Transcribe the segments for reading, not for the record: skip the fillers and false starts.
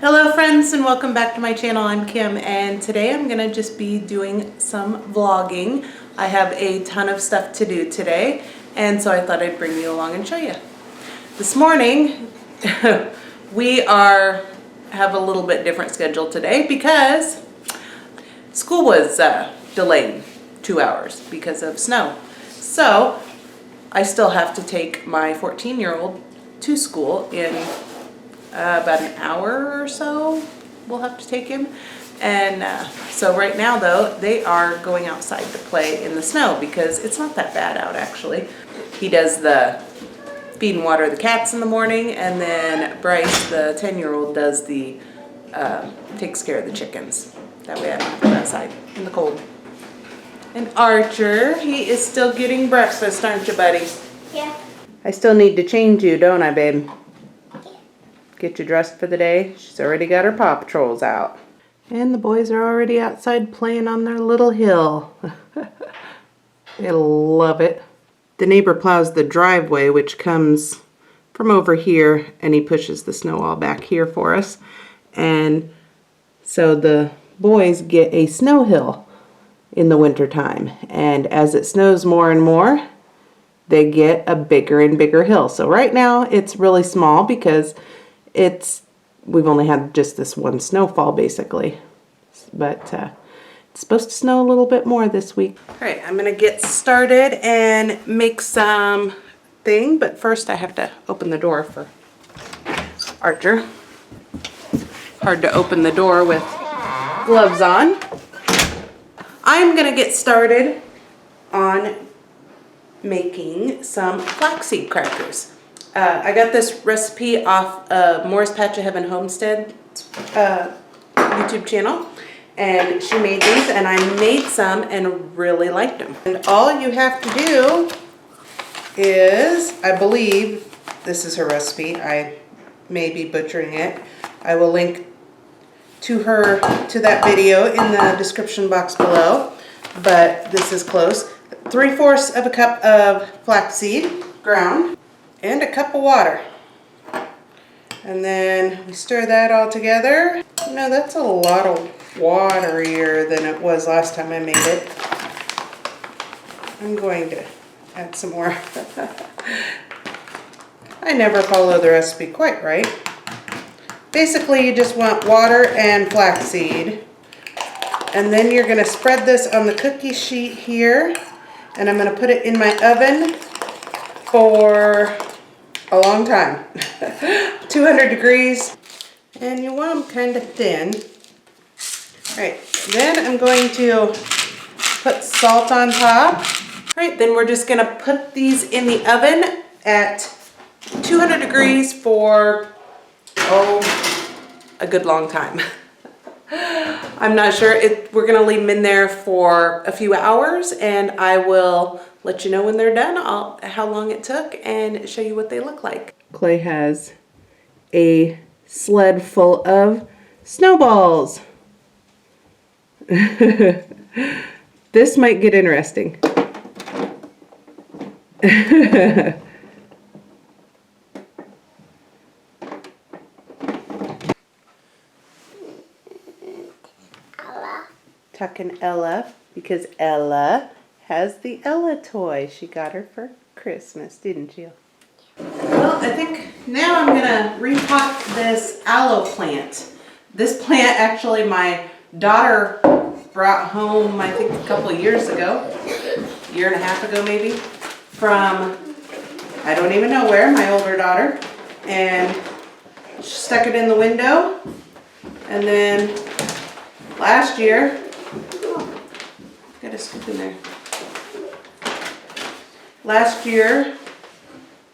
Hello friends and welcome back to my channel. I'm Kim and today I'm gonna just be doing some vlogging. I have a ton of stuff to do today and so I thought I'd bring you along and show you. This morning we have a little bit different schedule today because school was delayed 2 hours because of snow. So I still have to take my 14-year-old to school in about an hour or so. We'll have to take him. And so right now though, they are going outside to play in the snow because it's not that bad out actually. He does the feed and water the cats in the morning, and then Bryce, the 10-year-old, does the takes care of the chickens. That way I don't have to go outside in the cold. And Archer, he is still getting breakfast, aren't you, buddy? Yeah. I still need to change you, don't I, babe? Get you dressed for the day. She's already got her Paw Patrols out. And the boys are already outside playing on their little hill. They love it. The neighbor plows the driveway, which comes from over here, and he pushes the snow all back here for us. And so the boys get a snow hill in the wintertime. And as it snows more and more, they get a bigger and bigger hill. So right now it's really small because we've only had just this one snowfall basically, but it's supposed to snow a little bit more this week. All right, I'm gonna get started and make some thing, but first I have to open the door for Archer. Hard to open the door with gloves on. I'm gonna get started on making some flaxseed crackers. I got this recipe off Moore's Patch of Heaven Homestead YouTube channel, and she made these, and I made some and really liked them. And all you have to do is, I believe this is her recipe, I may be butchering it. I will link to that video in the description box below, but this is close. 3/4 of a cup of flaxseed ground, and a cup of water. And then we stir that all together. No, that's a lot of waterier than it was last time I made it. I'm going to add some more. I never follow the recipe quite right. Basically, you just want water and flaxseed. And then you're gonna spread this on the cookie sheet here. And I'm gonna put it in my oven for a long time. 200 degrees, and you want them kind of thin. All right, then I'm going to put salt on top. All right, then we're just gonna put these in the oven at 200 degrees for, a good long time. I'm not sure, we're gonna leave them in there for a few hours, and I will let you know when they're done, how long it took, and show you what they look like. Clay has a sled full of snowballs. This might get interesting. Tucking Ella, because Ella has the Ella toy. She got her for Christmas, didn't you? Well, I think now I'm gonna repot this aloe plant. This plant actually my daughter brought home, I think a couple of years ago, a year and a half ago maybe, from I don't even know where, my older daughter, and she stuck it in the window. And then last year, got a scoop in there. Last year,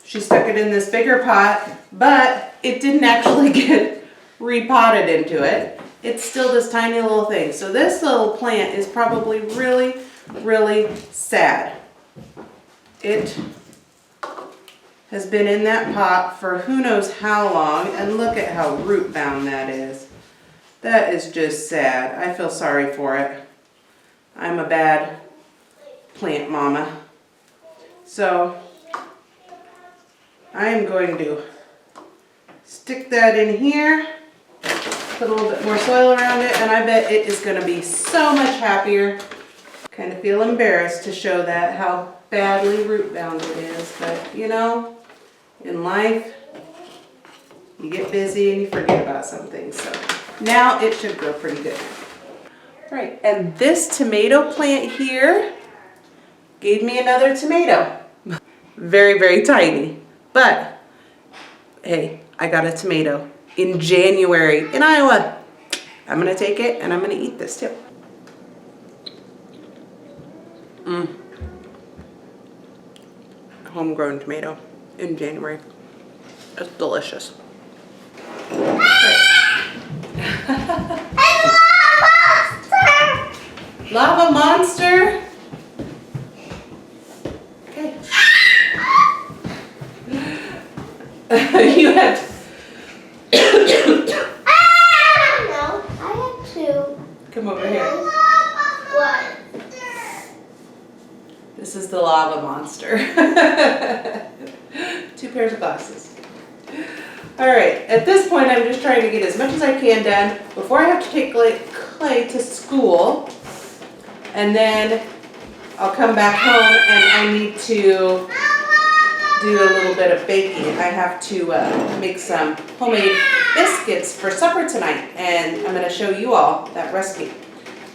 she stuck it in this bigger pot, but it didn't actually get repotted into it. It's still this tiny little thing. So this little plant is probably really, really sad. It has been in that pot for who knows how long, and look at how root bound that is. That is just sad. I feel sorry for it. I'm a bad plant mama. So I am going to stick that in here Put a little bit more soil around it, and I bet it is gonna be so much happier. Kind of feel embarrassed to show that, how badly root bound it is, but you know, in life, you get busy and you forget about some things, so now it should grow pretty good. All right, and this tomato plant here gave me another tomato. Very, very tiny, but hey, I got a tomato in January in Iowa. I'm gonna take it and I'm gonna eat this too. Homegrown tomato in January. It's delicious. Lava monster. Okay. You have. No, I have two. Come over here. What? This is the lava monster. 2 pairs of glasses. All right, at this point I'm just trying to get as much as I can done before I have to take Clay to school. And then I'll come back home and I need to do a little bit of baking. I have to make some homemade biscuits for supper tonight, and I'm gonna show you all that recipe.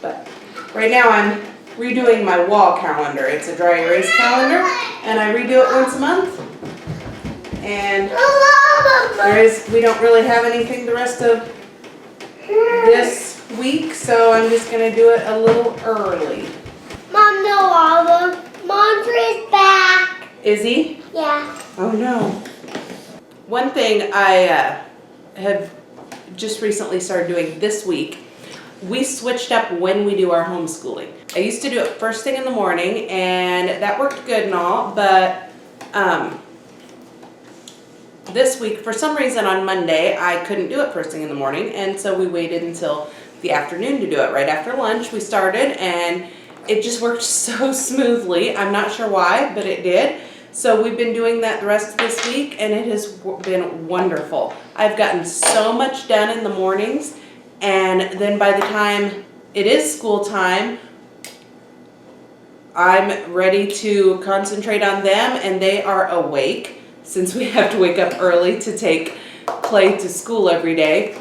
But right now I'm redoing my wall calendar. It's a dry erase calendar, and I redo it once a month. And we don't really have anything the rest of this week, so I'm just gonna do it a little early. Mom, no lava. Monster is back. Is he? Yeah. Oh no. One thing I have just recently started doing this week, we switched up when we do our homeschooling. I used to do it first thing in the morning, and that worked good and all, but this week, for some reason on Monday, I couldn't do it first thing in the morning, and so we waited until the afternoon to do it. Right after lunch we started, and it just worked so smoothly. I'm not sure why, but it did. So we've been doing that the rest of this week, and it has been wonderful. I've gotten so much done in the mornings, and then by the time it is school time, I'm ready to concentrate on them, and they are awake. Since we have to wake up early to take Clay to school every day,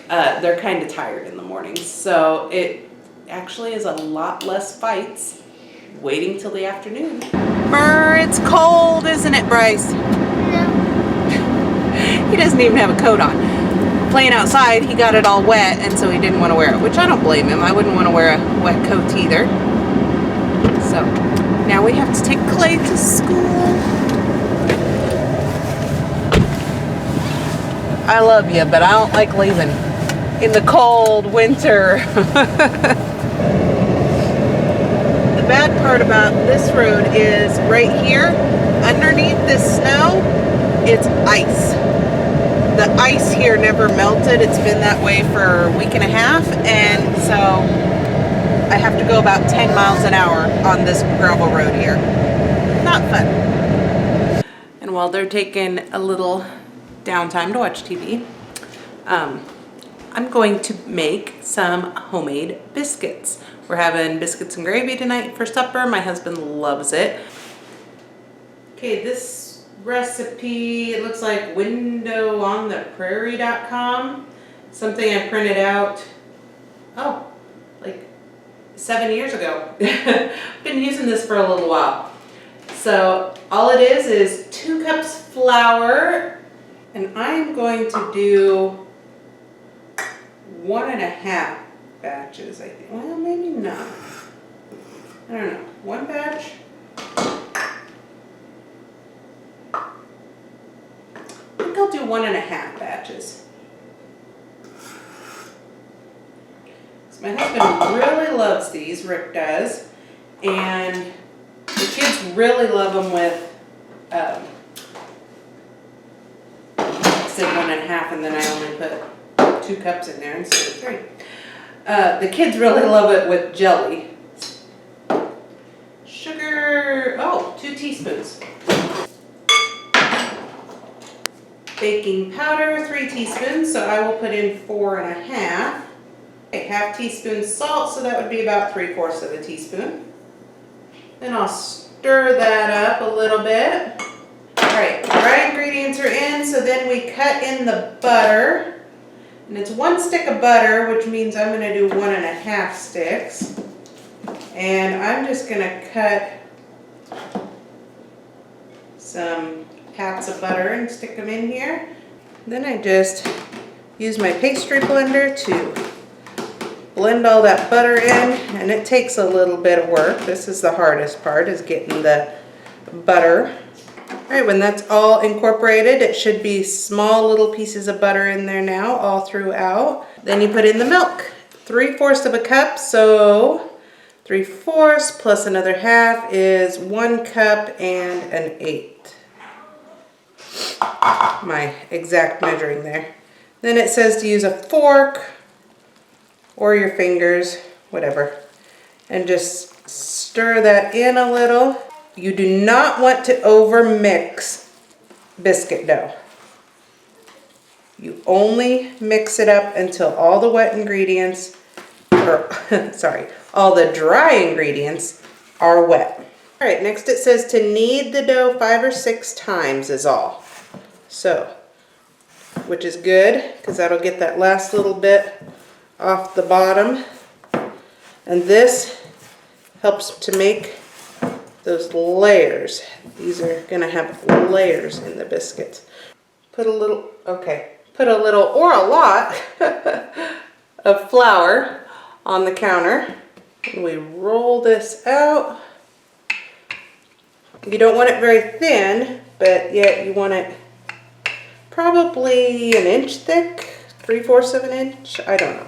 they're kind of tired in the mornings. So it actually is a lot less fights waiting till the afternoon. Brr, it's cold, isn't it, Bryce? No. He doesn't even have a coat on. Playing outside, he got it all wet, and so he didn't want to wear it, which I don't blame him. I wouldn't want to wear a wet coat either. So now we have to take Clay to school. I love you, but I don't like leaving in the cold winter. The bad part about this road is right here, underneath this snow, it's ice. The ice here never melted. It's been that way for a week and a half, and so I have to go about 10 miles an hour on this gravel road here. Not fun. And while they're taking a little downtime to watch TV, I'm going to make some homemade biscuits. We're having biscuits and gravy tonight for supper. My husband loves it. Okay, this recipe, it looks like windowontheprairie.com. Something I printed out, like 7 years ago. Been using this for a little while. So all it is 2 cups flour, and I'm going to do 1.5 batches, I think. Well, maybe not. I don't know. 1 batch. I think I'll do 1.5 batches. So my husband really loves these, Rick does, and the kids really love them with, I said 1.5, and then I only put 2 cups in there instead of 3. The kids really love it with jelly. Sugar, 2 teaspoons. Baking powder, 3 teaspoons, so I will put in 4.5. Okay, ½ teaspoon salt, so that would be about 3/4 of a teaspoon. Then I'll stir that up a little bit. All right, dry ingredients are in, so then we cut in the butter. And it's 1 stick of butter, which means I'm gonna do 1.5 sticks. And I'm just gonna cut some pats of butter and stick them in here. Then I just use my pastry blender to blend all that butter in, and it takes a little bit of work. This is the hardest part, is getting the butter. All right, when that's all incorporated, it should be small little pieces of butter in there now, all throughout. Then you put in the milk, 3/4 of a cup, so 3/4 plus another half is 1 cup and 1/8. My exact measuring there. Then it says to use a fork or your fingers, whatever, and just stir that in a little. You do not want to over mix biscuit dough. You only mix it up until all the wet ingredients, or sorry, all the dry ingredients are wet. All right, next it says to knead the dough 5 or 6 times is all. So, which is good, because that'll get that last little bit off the bottom. And this helps to make those layers. These are gonna have layers in the biscuits. Put a little or a lot of flour on the counter. And we roll this out. You don't want it very thin, but yet you want it probably 1 inch thick, 3/4 of an inch. I don't know.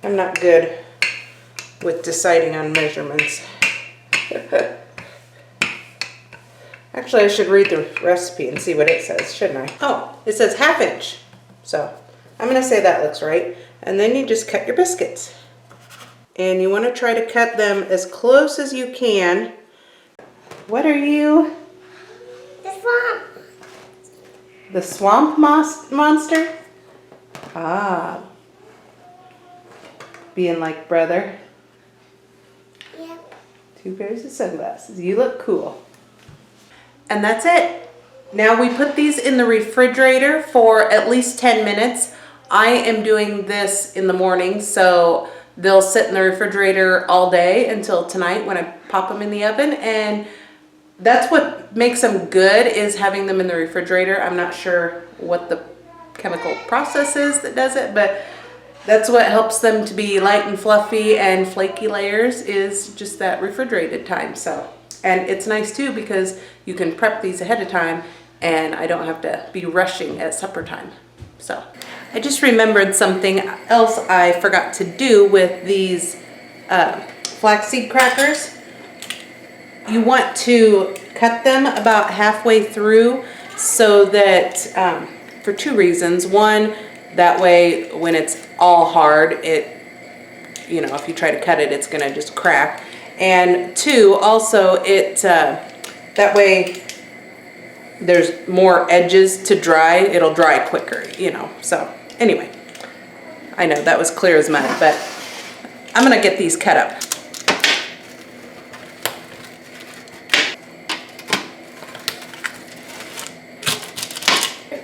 I'm not good with deciding on measurements. Actually, I should read the recipe and see what it says, shouldn't I? Oh, it says 1/2 inch. So I'm gonna say that looks right. And then you just cut your biscuits. And you wanna try to cut them as close as you can. What are you? The swamp. The swamp monster? Ah. Being like brother. Yep. 2 pairs of sunglasses. You look cool. And that's it. Now we put these in the refrigerator for at least 10 minutes. I am doing this in the morning, so they'll sit in the refrigerator all day until tonight when I pop them in the oven. And that's what makes them good, is having them in the refrigerator. I'm not sure what the chemical process is that does it, but that's what helps them to be light and fluffy and flaky layers, is just that refrigerated time. So, and it's nice too because you can prep these ahead of time and I don't have to be rushing at supper time. So I just remembered something else I forgot to do with these flaxseed crackers. You want to cut them about halfway through so that, for 2 reasons. One, that way when it's all hard, if you try to cut it, it's gonna just crack. And 2, also that way there's more edges to dry. It'll dry quicker, So anyway, I know that was clear as mud, but I'm gonna get these cut up.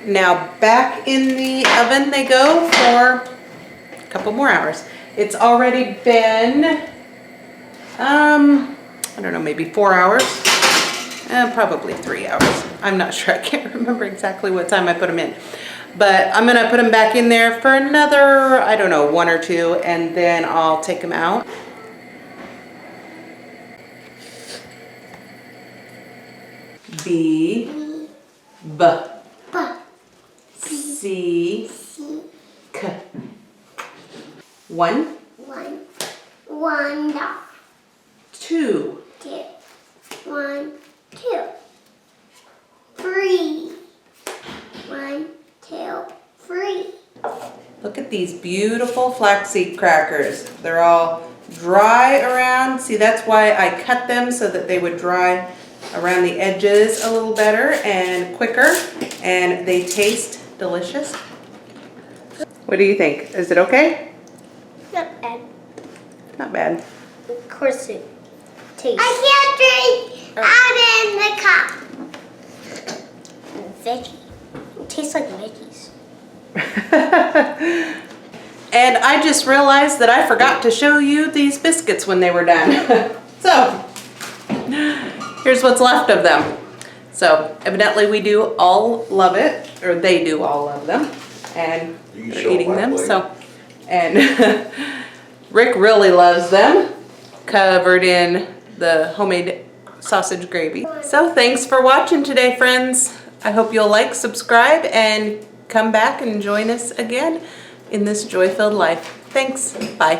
Now back in the oven they go for a couple more hours. It's already been, I don't know, maybe 4 hours, probably 3 hours. I'm not sure, I can't remember exactly what time I put them in. But I'm gonna put them back in there for another, I don't know, 1 or 2, and then I'll take them out. B, C, K. 1, 2, 1, 2, 3. 1, 2, 3. Look at these beautiful flaxseed crackers. They're all dry around. See, that's why I cut them, so that they would dry around the edges a little better and quicker. and they taste delicious. What do you think? Is it okay? Not bad. Not bad. Of course it tastes. I can't drink out in the cup. Veggie. It tastes like veggies. And I just realized that I forgot to show you these biscuits when they were done. So, here's what's left of them. So, evidently we do all love it, or they do all love them, and they're eating them. So, and Rick really loves them, covered in the homemade sausage gravy. So, thanks for watching today, friends. I hope you'll like, subscribe, and come back and join us again in this joy-filled life. Thanks. Bye.